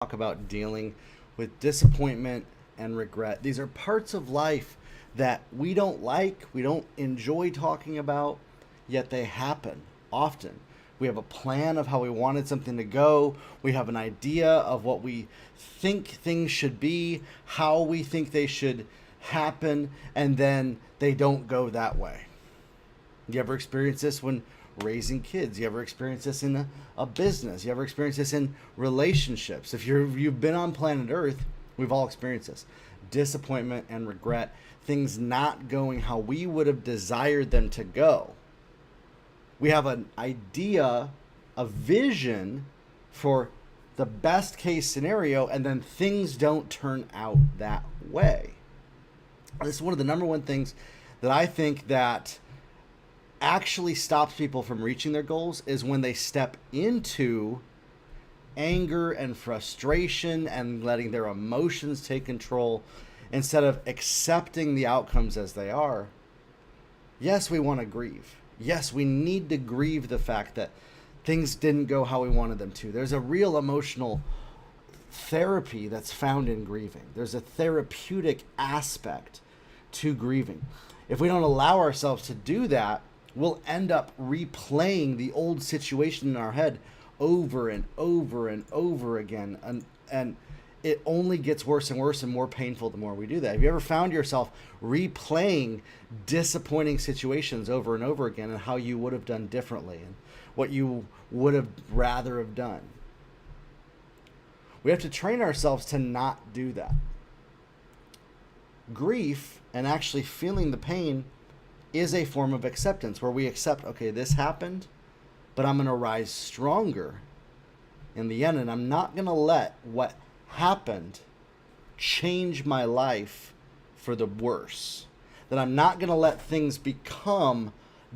talk about dealing with disappointment and regret. These are parts of life that we don't like, we don't enjoy talking about, yet they happen often. We have a plan of how we wanted something to go. We have an idea of what we think things should be, how we think they should happen, and then they don't go that way. You ever experience this when raising kids? You ever experience this in a business? You ever experience this in relationships? If you've been on planet Earth, we've all experienced this. Disappointment and regret, things not going how we would have desired them to go. We have an idea, a vision for the best case scenario, and then things don't turn out that way. This is one of the number one things that I think that actually stops people from reaching their goals is when they step into anger and frustration and letting their emotions take control instead of accepting the outcomes as they are. Yes, we want to grieve. Yes, we need to grieve the fact that things didn't go how we wanted them to. There's a real emotional therapy that's found in grieving. There's a therapeutic aspect to grieving. If we don't allow ourselves to do that, we'll end up replaying the old situation in our head over and over and over again. And it only gets worse and worse and more painful the more we do that. Have you ever found yourself replaying disappointing situations over and over again and how you would have done differently and what you would have rather have done? We have to train ourselves to not do that. Grief and actually feeling the pain is a form of acceptance where we accept, okay, this happened, but I'm going to rise stronger in the end, and I'm not going to let what happened change my life for the worse. That I'm not going to let things become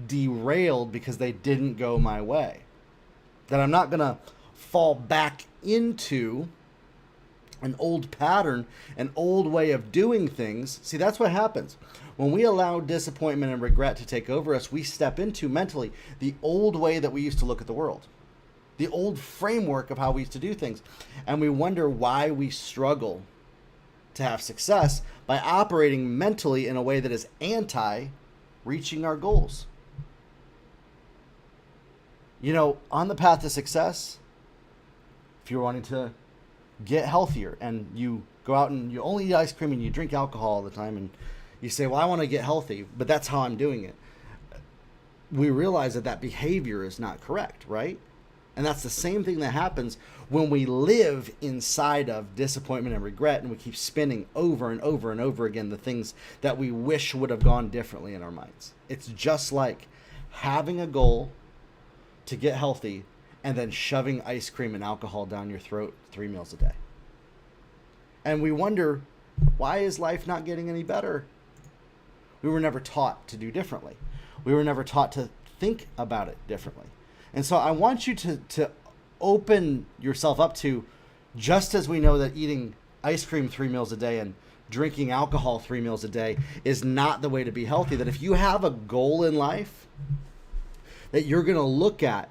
derailed because they didn't go my way. That I'm not going to fall back into an old pattern, an old way of doing things. See, that's what happens. When we allow disappointment and regret to take over us, we step into mentally the old way that we used to look at the world, the old framework of how we used to do things. And we wonder why we struggle to have success by operating mentally in a way that is anti reaching our goals. You know, on the path to success, if you're wanting to get healthier and you go out and you only eat ice cream and you drink alcohol all the time and you say, well, I want to get healthy, but that's how I'm doing it. We realize that that behavior is not correct, right? And that's the same thing that happens when we live inside of disappointment and regret and we keep spinning over and over and over again the things that we wish would have gone differently in our minds. It's just like having a goal to get healthy and then shoving ice cream and alcohol down your throat 3 meals a day. And we wonder, why is life not getting any better? We were never taught to do differently. We were never taught to think about it differently. And so I want you to open yourself up to, just as we know that eating ice cream 3 meals a day and drinking alcohol 3 meals a day is not the way to be healthy, that if you have a goal in life that you're going to look at,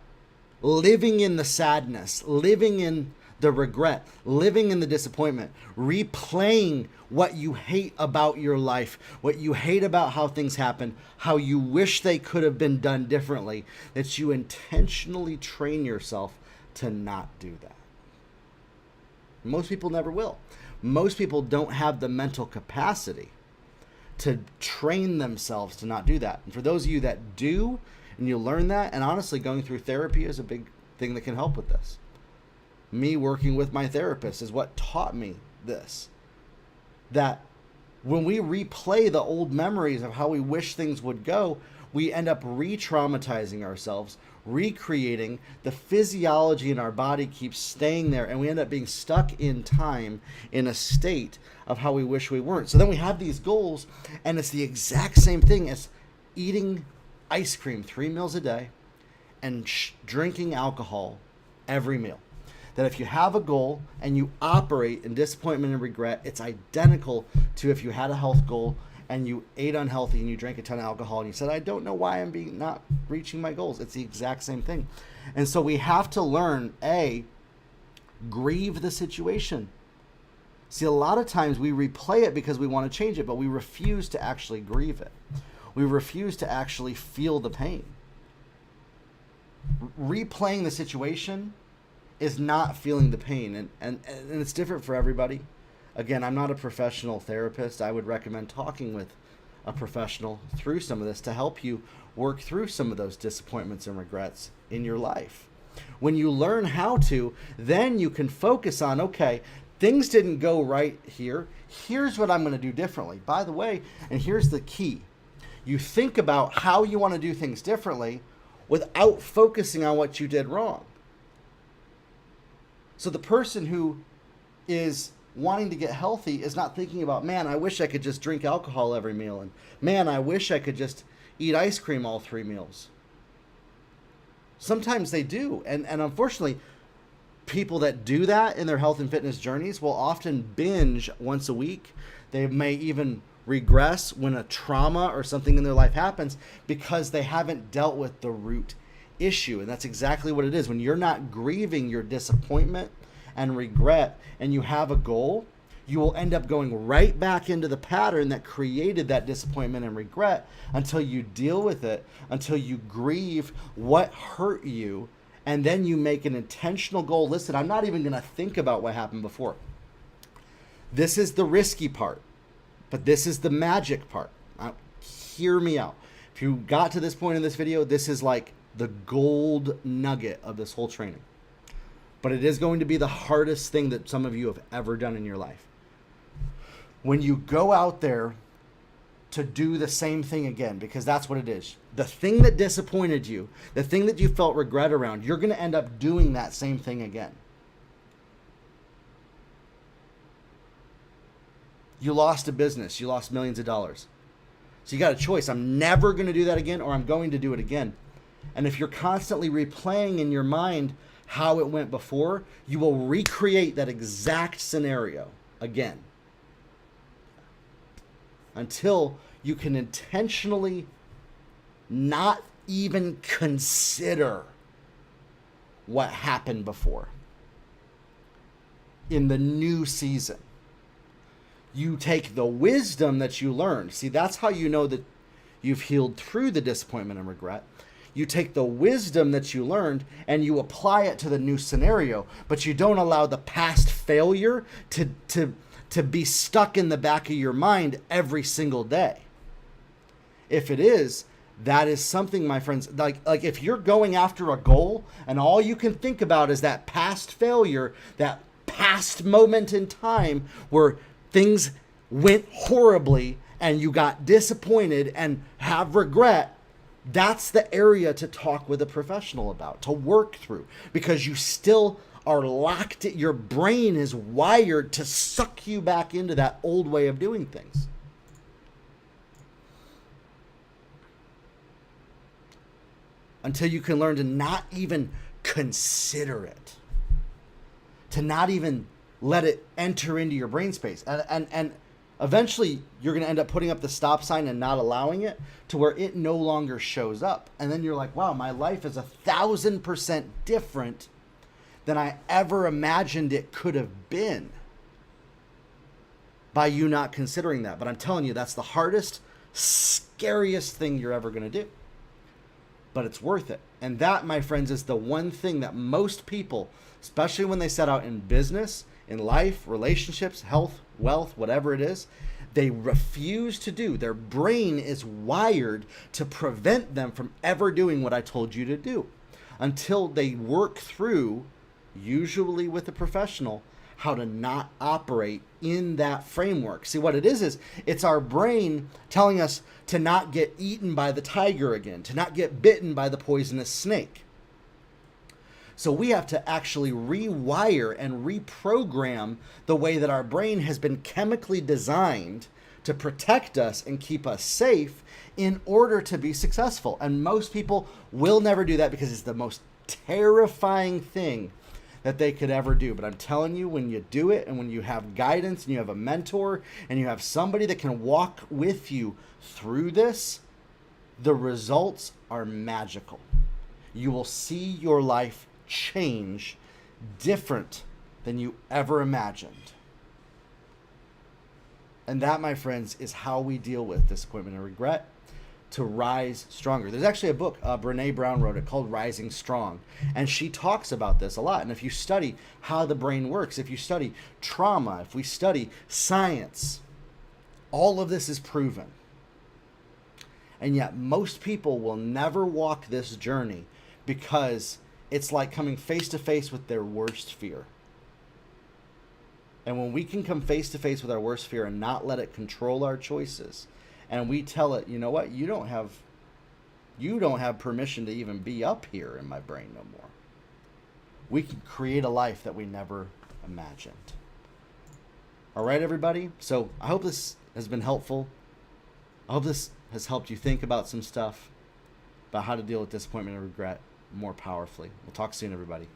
living in the sadness, living in the regret, living in the disappointment, replaying what you hate about your life, what you hate about how things happen, how you wish they could have been done differently, that you intentionally train yourself to not do that. Most people never will. Most people don't have the mental capacity to train themselves to not do that. And for those of you that do, and you learn that, and honestly, going through therapy is a big thing that can help with this. Me working with my therapist is what taught me this. That when we replay the old memories of how we wish things would go, we end up re-traumatizing ourselves, recreating the physiology in our body keeps staying there, and we end up being stuck in time in a state of how we wish we weren't. So then we have these goals, and it's the exact same thing as eating ice cream 3 meals a day and drinking alcohol every meal. That if you have a goal and you operate in disappointment and regret, it's identical to if you had a health goal and you ate unhealthy and you drank a ton of alcohol and you said, I don't know why I'm not reaching my goals. It's the exact same thing. And so we have to learn, A, grieve the situation. See, a lot of times we replay it because we want to change it, but we refuse to actually grieve it. We refuse to actually feel the pain. Replaying the situation is not feeling the pain, and it's different for everybody. Again, I'm not a professional therapist. I would recommend talking with a professional through some of this to help you work through some of those disappointments and regrets in your life. When you learn how to, then you can focus on, okay, things didn't go right here. Here's what I'm going to do differently. By the way, and here's the key. You think about how you want to do things differently without focusing on what you did wrong. So the person who is wanting to get healthy is not thinking about, man, I wish I could just drink alcohol every meal, and man, I wish I could just eat ice cream all 3 meals. Sometimes they do, and unfortunately, people that do that in their health and fitness journeys will often binge once a week. They may even regress when a trauma or something in their life happens because they haven't dealt with the root issue. And that's exactly what it is. When you're not grieving your disappointment and regret and you have a goal, you will end up going right back into the pattern that created that disappointment and regret until you deal with it, until you grieve what hurt you, and then you make an intentional goal. Listen, I'm not even going to think about what happened before. This is the risky part, but this is the magic part. Hear me out. If you got to this point in this video, this is like the gold nugget of this whole training. But it is going to be the hardest thing that some of you have ever done in your life. When you go out there to do the same thing again, because that's what it is. The thing that disappointed you, the thing that you felt regret around, you're going to end up doing that same thing again. You lost a business. You lost millions of dollars. So you got a choice. I'm never going to do that again, or I'm going to do it again. And if you're constantly replaying in your mind how it went before, you will recreate that exact scenario again until you can intentionally not even consider what happened before. In the new season, you take the wisdom that you learned. See, that's how you know that you've healed through the disappointment and regret. You take the wisdom that you learned and you apply it to the new scenario, but you don't allow the past failure to be stuck in the back of your mind every single day. If it is, that is something, my friends, like if you're going after a goal and all you can think about is that past failure, that past moment in time where things went horribly and you got disappointed and have regret, that's the area to talk with a professional about, to work through, because you still are locked. Your brain is wired to suck you back into that old way of doing things. Until you can learn to not even consider it, to not even let it enter into your brain space. And eventually you're going to end up putting up the stop sign and not allowing it to where it no longer shows up. And then you're like, wow, my life is 1,000% different than I ever imagined it could have been by you not considering that. But I'm telling you, that's the hardest, scariest thing you're ever going to do. But it's worth it. And that, my friends, is the one thing that most people, especially when they set out in business, in life, relationships, health, wealth, whatever it is, they refuse to do. Their brain is wired to prevent them from ever doing what I told you to do until they work through, usually with a professional, how to not operate in that framework. See, what it is it's our brain telling us to not get eaten by the tiger again, to not get bitten by the poisonous snake. So we have to actually rewire and reprogram the way that our brain has been chemically designed to protect us and keep us safe in order to be successful. And most people will never do that because it's the most terrifying thing that they could ever do. But I'm telling you, when you do it and when you have guidance and you have a mentor and you have somebody that can walk with you through this, the results are magical. You will see your life change different than you ever imagined. And that, my friends, is how we deal with disappointment and regret to rise stronger. There's actually a book, Brene Brown wrote it, called Rising Strong. And she talks about this a lot. And if you study how the brain works, if you study trauma, if we study science, all of this is proven. And yet most people will never walk this journey because it's like coming face to face with their worst fear. And when we can come face to face with our worst fear and not let it control our choices, and we tell it, you know what, you don't have permission to even be up here in my brain no more. We can create a life that we never imagined. All right, everybody. So I hope this has been helpful. I hope this has helped you think about some stuff about how to deal with disappointment and regret more powerfully. We'll talk soon, everybody.